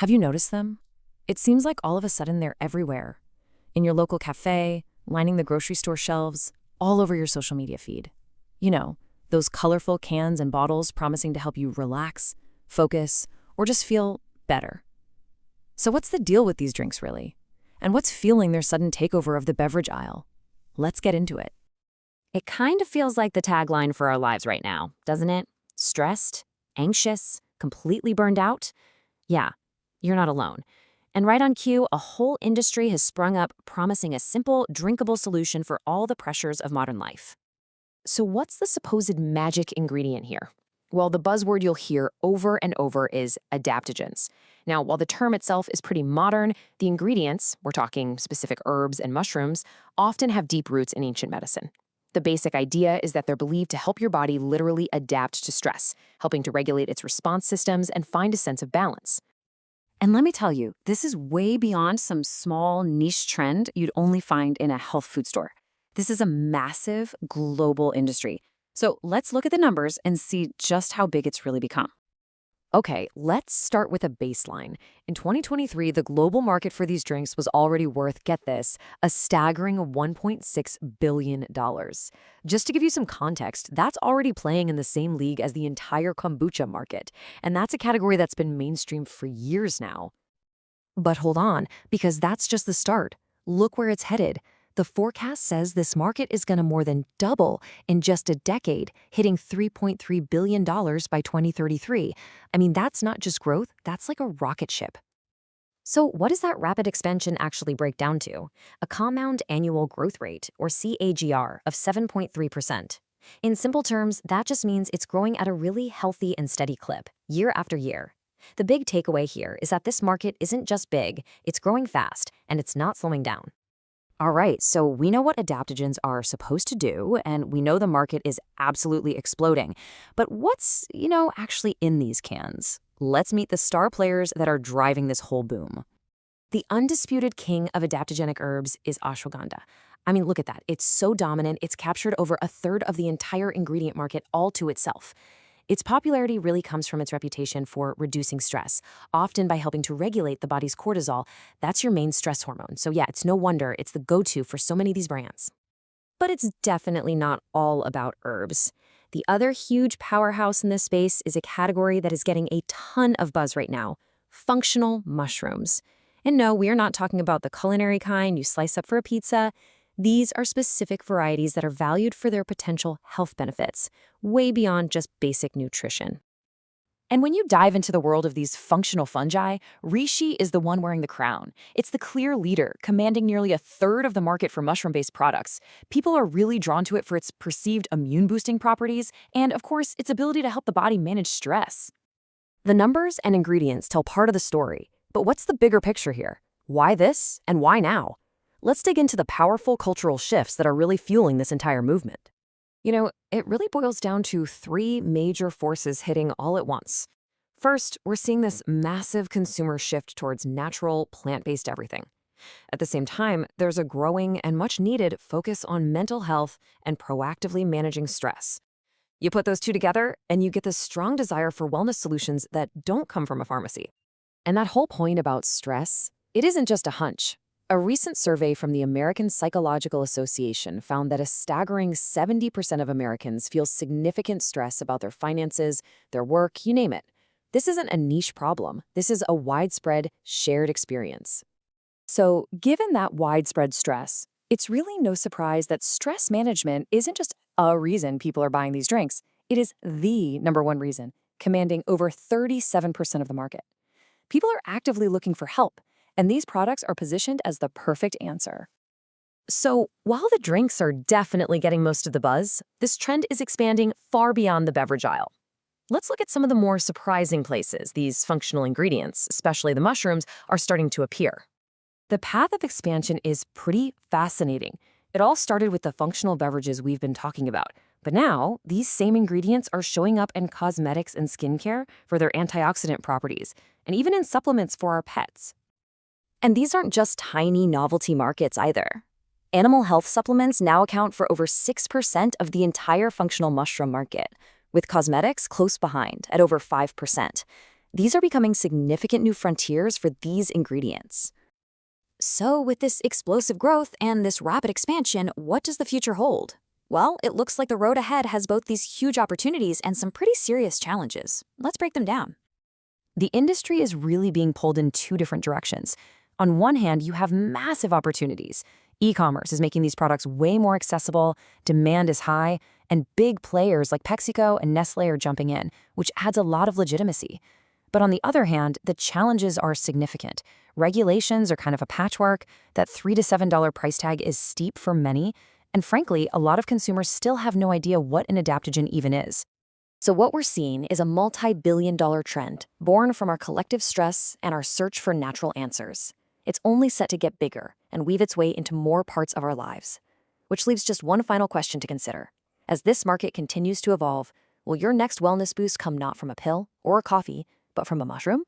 Have you noticed them? It seems like all of a sudden they're everywhere. In your local cafe, lining the grocery store shelves, all over your social media feed. You know, those colorful cans and bottles promising to help you relax, focus, or just feel better. So what's the deal with these drinks really? And what's fueling their sudden takeover of the beverage aisle? Let's get into it. It kind of feels like the tagline for our lives right now, doesn't it? Stressed, anxious, completely burned out? Yeah, you're not alone. And right on cue, a whole industry has sprung up promising a simple, drinkable solution for all the pressures of modern life. So what's the supposed magic ingredient here? Well, the buzzword you'll hear over and over is adaptogens. Now, while the term itself is pretty modern, the ingredients, we're talking specific herbs and mushrooms, often have deep roots in ancient medicine. The basic idea is that they're believed to help your body literally adapt to stress, helping to regulate its response systems and find a sense of balance. And let me tell you, this is way beyond some small niche trend you'd only find in a health food store. This is a massive global industry. So let's look at the numbers and see just how big it's really become. Okay, let's start with a baseline. In 2023, the global market for these drinks was already worth, get this, a staggering $1.6 billion. Just to give you some context, that's already playing in the same league as the entire kombucha market. And that's a category that's been mainstream for years now. But hold on, because that's just the start. Look where it's headed. The forecast says this market is going to more than double in just a decade, hitting $3.3 billion by 2033. I mean, that's not just growth, that's like a rocket ship. So what does that rapid expansion actually break down to? A compound annual growth rate, or CAGR, of 7.3%. In simple terms, that just means it's growing at a really healthy and steady clip, year after year. The big takeaway here is that this market isn't just big, it's growing fast, and it's not slowing down. All right, so we know what adaptogens are supposed to do, and we know the market is absolutely exploding. But what's, actually in these cans? Let's meet the star players that are driving this whole boom. The undisputed king of adaptogenic herbs is ashwagandha. I mean, look at that. It's so dominant, it's captured over a third of the entire ingredient market all to itself. Its popularity really comes from its reputation for reducing stress, often by helping to regulate the body's cortisol. That's your main stress hormone. So yeah, it's no wonder it's the go-to for so many of these brands. But it's definitely not all about herbs. The other huge powerhouse in this space is a category that is getting a ton of buzz right now: functional mushrooms. And no, we are not talking about the culinary kind you slice up for a pizza. These are specific varieties that are valued for their potential health benefits, way beyond just basic nutrition. And when you dive into the world of these functional fungi, reishi is the one wearing the crown. It's the clear leader, commanding nearly a third of the market for mushroom-based products. People are really drawn to it for its perceived immune-boosting properties and, of course, its ability to help the body manage stress. The numbers and ingredients tell part of the story, but what's the bigger picture here? Why this, and why now? Let's dig into the powerful cultural shifts that are really fueling this entire movement. It really boils down to three major forces hitting all at once. First, we're seeing this massive consumer shift towards natural, plant-based everything. At the same time, there's a growing and much-needed focus on mental health and proactively managing stress. You put those two together, and you get this strong desire for wellness solutions that don't come from a pharmacy. And that whole point about stress, it isn't just a hunch. A recent survey from the American Psychological Association found that a staggering 70% of Americans feel significant stress about their finances, their work, you name it. This isn't a niche problem. This is a widespread, shared experience. So, given that widespread stress, it's really no surprise that stress management isn't just a reason people are buying these drinks. It is the number one reason, commanding over 37% of the market. People are actively looking for help, and these products are positioned as the perfect answer. So, while the drinks are definitely getting most of the buzz, this trend is expanding far beyond the beverage aisle. Let's look at some of the more surprising places these functional ingredients, especially the mushrooms, are starting to appear. The path of expansion is pretty fascinating. It all started with the functional beverages we've been talking about, but now these same ingredients are showing up in cosmetics and skincare for their antioxidant properties, and even in supplements for our pets. And these aren't just tiny novelty markets either. Animal health supplements now account for over 6% of the entire functional mushroom market, with cosmetics close behind at over 5%. These are becoming significant new frontiers for these ingredients. So, with this explosive growth and this rapid expansion, what does the future hold? Well, it looks like the road ahead has both these huge opportunities and some pretty serious challenges. Let's break them down. The industry is really being pulled in two different directions. On one hand, you have massive opportunities. E-commerce is making these products way more accessible, demand is high, and big players like PepsiCo and Nestle are jumping in, which adds a lot of legitimacy. But on the other hand, the challenges are significant. Regulations are kind of a patchwork, that $3 to $7 price tag is steep for many, and frankly, a lot of consumers still have no idea what an adaptogen even is. So what we're seeing is a multi-billion-dollar trend born from our collective stress and our search for natural answers. It's only set to get bigger and weave its way into more parts of our lives. Which leaves just one final question to consider. As this market continues to evolve, will your next wellness boost come not from a pill or a coffee, but from a mushroom?